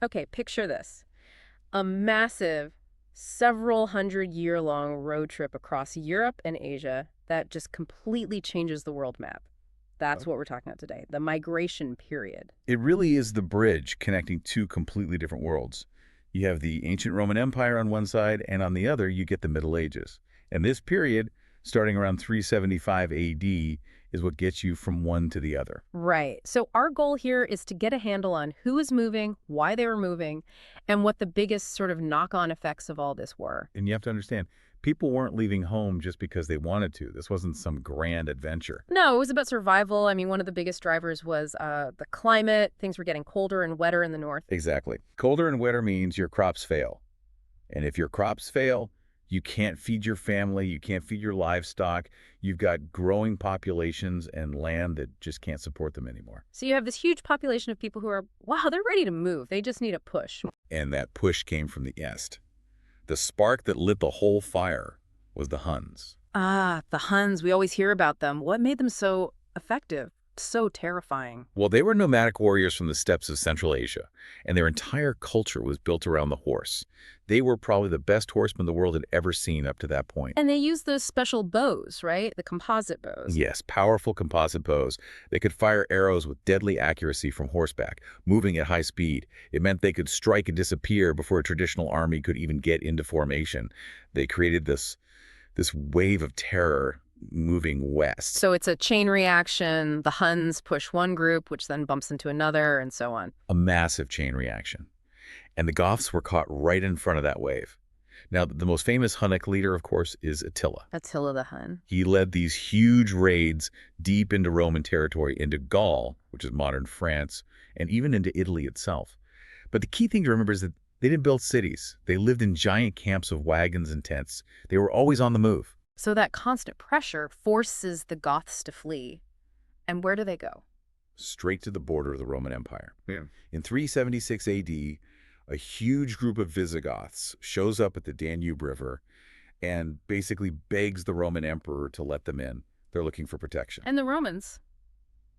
Okay, picture this. A massive, several hundred-year-long road trip across Europe and Asia that just completely changes the world map. That's what we're talking about today, the migration period. It really is the bridge connecting two completely different worlds. You have the ancient Roman Empire on one side, and on the other, you get the Middle Ages. And this period, starting around 375 AD, is what gets you from one to the other. Right. So our goal here is to get a handle on who is moving, why they were moving, and what the biggest sort of knock-on effects of all this were. And you have to understand, people weren't leaving home just because they wanted to. This wasn't some grand adventure. No, it was about survival. I mean, one of the biggest drivers was the climate. Things were getting colder and wetter in the north. Exactly. Colder and wetter means your crops fail. And if your crops fail, you can't feed your family, you can't feed your livestock. You've got growing populations and land that just can't support them anymore. So you have this huge population of people who are, wow, they're ready to move. They just need a push. And that push came from the East. The spark that lit the whole fire was the Huns. Ah, the Huns. We always hear about them. What made them so effective, so terrifying? Well, they were nomadic warriors from the steppes of Central Asia, and their entire culture was built around the horse. They were probably the best horsemen the world had ever seen up to that point. And they used those special bows, right? The composite bows. Yes, powerful composite bows. They could fire arrows with deadly accuracy from horseback, moving at high speed. It meant they could strike and disappear before a traditional army could even get into formation. They created this wave of terror moving west. So it's a chain reaction. The Huns push one group, which then bumps into another, and so on. A massive chain reaction. And the Goths were caught right in front of that wave. Now, the most famous Hunnic leader, of course, is Attila. Attila the Hun. He led these huge raids deep into Roman territory, into Gaul, which is modern France, and even into Italy itself. But the key thing to remember is that they didn't build cities. They lived in giant camps of wagons and tents. They were always on the move. So that constant pressure forces the Goths to flee. And where do they go? Straight to the border of the Roman Empire. Yeah. In 376 AD, a huge group of Visigoths shows up at the Danube River and basically begs the Roman emperor to let them in. They're looking for protection. And the Romans,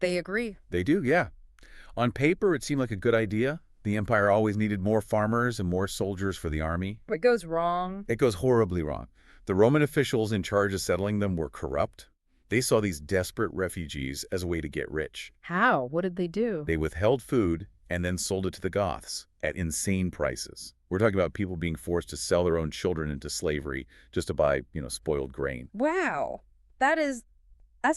they agree. They do, yeah. On paper, it seemed like a good idea. The empire always needed more farmers and more soldiers for the army. What goes wrong? It goes horribly wrong. The Roman officials in charge of settling them were corrupt. They saw these desperate refugees as a way to get rich. How? What did they do? They withheld food and then sold it to the Goths at insane prices. We're talking about people being forced to sell their own children into slavery just to buy, spoiled grain. Wow. That's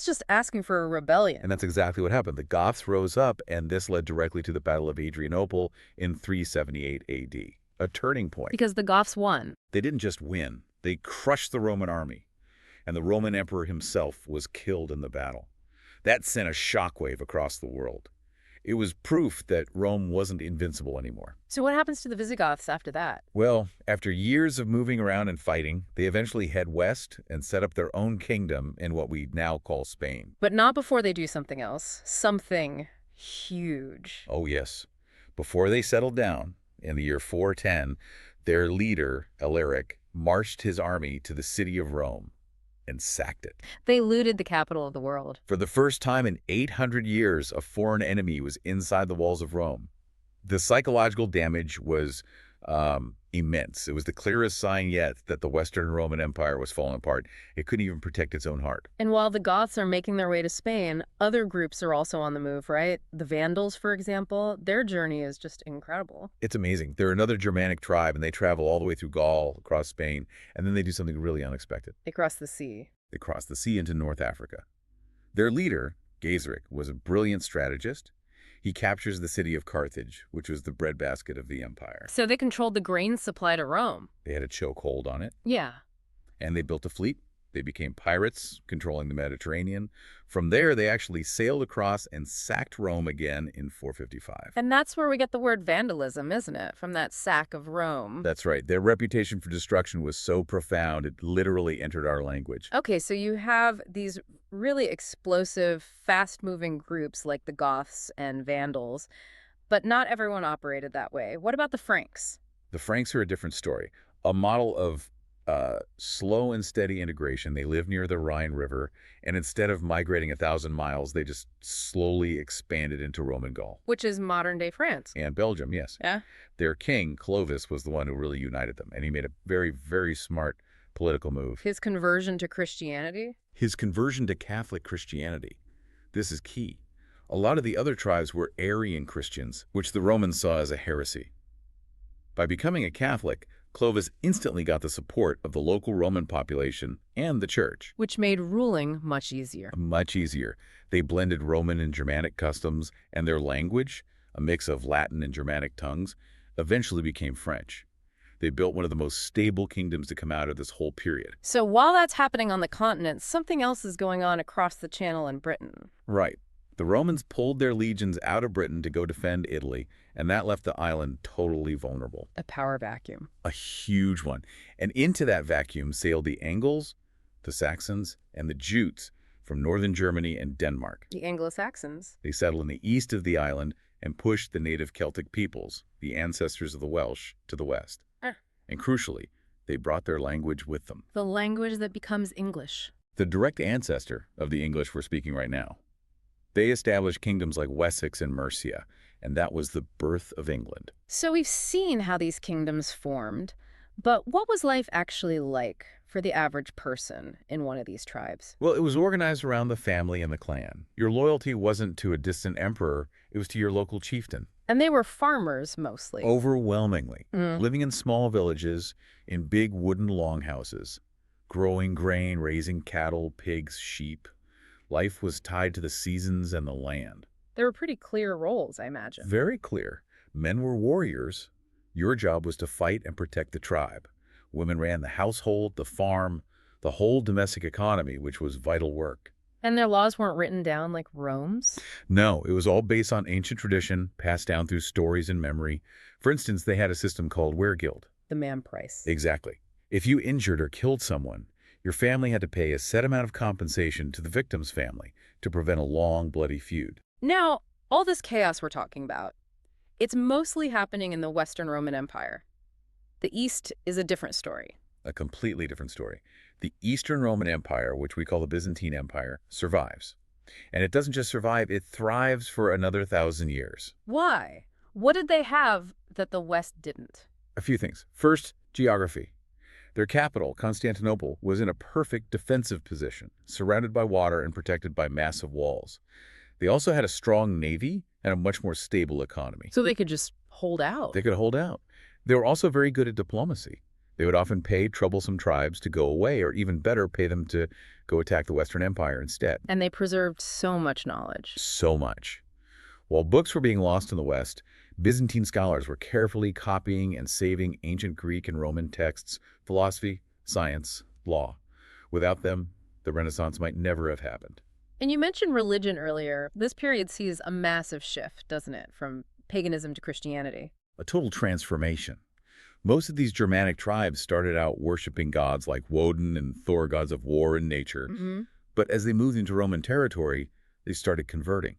just asking for a rebellion. And that's exactly what happened. The Goths rose up, and this led directly to the Battle of Adrianople in 378 AD, a turning point. Because the Goths won. They didn't just win. They crushed the Roman army, and the Roman emperor himself was killed in the battle. That sent a shockwave across the world. It was proof that Rome wasn't invincible anymore. So what happens to the Visigoths after that? Well, after years of moving around and fighting, they eventually head west and set up their own kingdom in what we now call Spain. But not before they do something else. Something huge. Oh, yes. Before they settled down, in the year 410, their leader, Alaric, marched his army to the city of Rome and sacked it. They looted the capital of the world. For the first time in 800 years, a foreign enemy was inside the walls of Rome. The psychological damage was immense. It was the clearest sign yet that the Western Roman Empire was falling apart. It couldn't even protect its own heart. And while the Goths are making their way to Spain, other groups are also on the move, right? The Vandals, for example, their journey is just incredible. It's amazing. They're another Germanic tribe, and they travel all the way through Gaul, across Spain, and then they do something really unexpected. They cross the sea. They cross the sea into North Africa. Their leader, Gaiseric, was a brilliant strategist. He captures the city of Carthage, which was the breadbasket of the empire. So they controlled the grain supply to Rome. They had a chokehold on it, Yeah. and they built a fleet. They became pirates, controlling the Mediterranean. From there, they actually sailed across and sacked Rome again in 455. And that's where we get the word vandalism, isn't it? From that sack of Rome. That's right. Their reputation for destruction was so profound, it literally entered our language. Okay, so you have these really explosive, fast-moving groups like the Goths and Vandals, but not everyone operated that way. What about the Franks? The Franks are a different story. A model of Slow and steady integration. They live near the Rhine River, and instead of migrating 1,000 miles, they just slowly expanded into Roman Gaul. Which is modern-day France. And Belgium, yes. Yeah. Their king, Clovis, was the one who really united them, and he made a very, very smart political move. His conversion to Christianity? His conversion to Catholic Christianity. This is key. A lot of the other tribes were Arian Christians, which the Romans saw as a heresy. By becoming a Catholic, Clovis instantly got the support of the local Roman population and the church. Which made ruling much easier. Much easier. They blended Roman and Germanic customs, and their language, a mix of Latin and Germanic tongues, eventually became French. They built one of the most stable kingdoms to come out of this whole period. So while that's happening on the continent, something else is going on across the Channel in Britain. Right. The Romans pulled their legions out of Britain to go defend Italy, and that left the island totally vulnerable. A power vacuum. A huge one. And into that vacuum sailed the Angles, the Saxons, and the Jutes from northern Germany and Denmark. The Anglo-Saxons. They settled in the east of the island and pushed the native Celtic peoples, the ancestors of the Welsh, to the west. And crucially, they brought their language with them. The language that becomes English. The direct ancestor of the English we're speaking right now. They established kingdoms like Wessex and Mercia, and that was the birth of England. So we've seen how these kingdoms formed, but what was life actually like for the average person in one of these tribes? Well, it was organized around the family and the clan. Your loyalty wasn't to a distant emperor, it was to your local chieftain. And they were farmers, mostly. Overwhelmingly. Living in small villages, in big wooden longhouses, growing grain, raising cattle, pigs, sheep. Life was tied to the seasons and the land. There were pretty clear roles, I imagine. Very clear. Men were warriors. Your job was to fight and protect the tribe. Women ran the household, the farm, the whole domestic economy, which was vital work. And their laws weren't written down like Rome's? No, it was all based on ancient tradition, passed down through stories and memory. For instance, they had a system called weregild. The man price. Exactly. If you injured or killed someone, your family had to pay a set amount of compensation to the victim's family to prevent a long, bloody feud. Now, all this chaos we're talking about, it's mostly happening in the Western Roman Empire. The East is a different story. A completely different story. The Eastern Roman Empire, which we call the Byzantine Empire, survives. And it doesn't just survive, it thrives for another 1,000 years. Why? What did they have that the West didn't? A few things. First, geography. Their capital, Constantinople, was in a perfect defensive position, surrounded by water and protected by massive walls. They also had a strong navy and a much more stable economy. So they could just hold out. They could hold out. They were also very good at diplomacy. They would often pay troublesome tribes to go away, or even better, pay them to go attack the Western Empire instead. And they preserved so much knowledge. So much. While books were being lost in the West, Byzantine scholars were carefully copying and saving ancient Greek and Roman texts, philosophy, science, law. Without them, the Renaissance might never have happened. And you mentioned religion earlier. This period sees a massive shift, doesn't it, from paganism to Christianity? A total transformation. Most of these Germanic tribes started out worshiping gods like Woden and Thor, gods of war and nature. But as they moved into Roman territory, they started converting.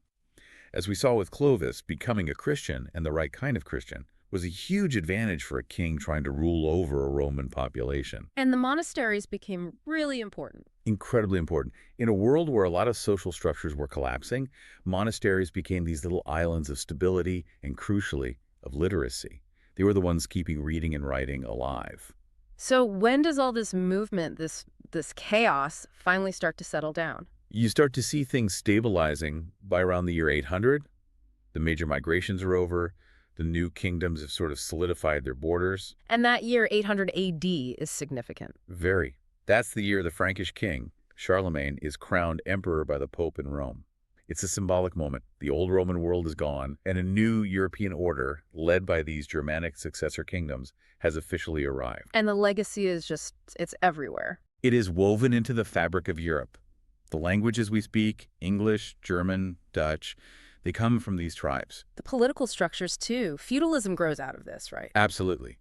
As we saw with Clovis, becoming a Christian, and the right kind of Christian, was a huge advantage for a king trying to rule over a Roman population. And the monasteries became really important. Incredibly important. In a world where a lot of social structures were collapsing, monasteries became these little islands of stability and, crucially, of literacy. They were the ones keeping reading and writing alive. So when does all this movement, this chaos, finally start to settle down? You start to see things stabilizing by around the year 800. The major migrations are over. The new kingdoms have sort of solidified their borders. And that year, 800 AD, is significant. Very. That's the year the Frankish king, Charlemagne, is crowned emperor by the Pope in Rome. It's a symbolic moment. The old Roman world is gone, and a new European order, led by these Germanic successor kingdoms, has officially arrived. And the legacy is just, it's everywhere. It is woven into the fabric of Europe. The languages we speak, English, German, Dutch, they come from these tribes. The political structures, too. Feudalism grows out of this, right? Absolutely.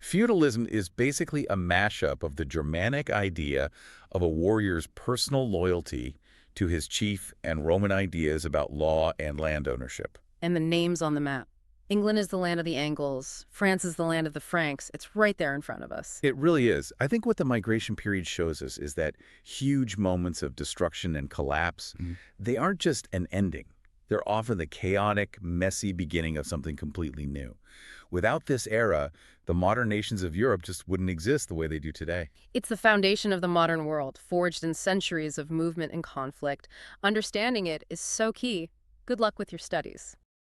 Feudalism is basically a mashup of the Germanic idea of a warrior's personal loyalty to his chief and Roman ideas about law and land ownership. And the names on the map. England is the land of the Angles. France is the land of the Franks. It's right there in front of us. It really is. I think what the migration period shows us is that huge moments of destruction and collapse, they aren't just an ending. They're often the chaotic, messy beginning of something completely new. Without this era, the modern nations of Europe just wouldn't exist the way they do today. It's the foundation of the modern world, forged in centuries of movement and conflict. Understanding it is so key. Good luck with your studies.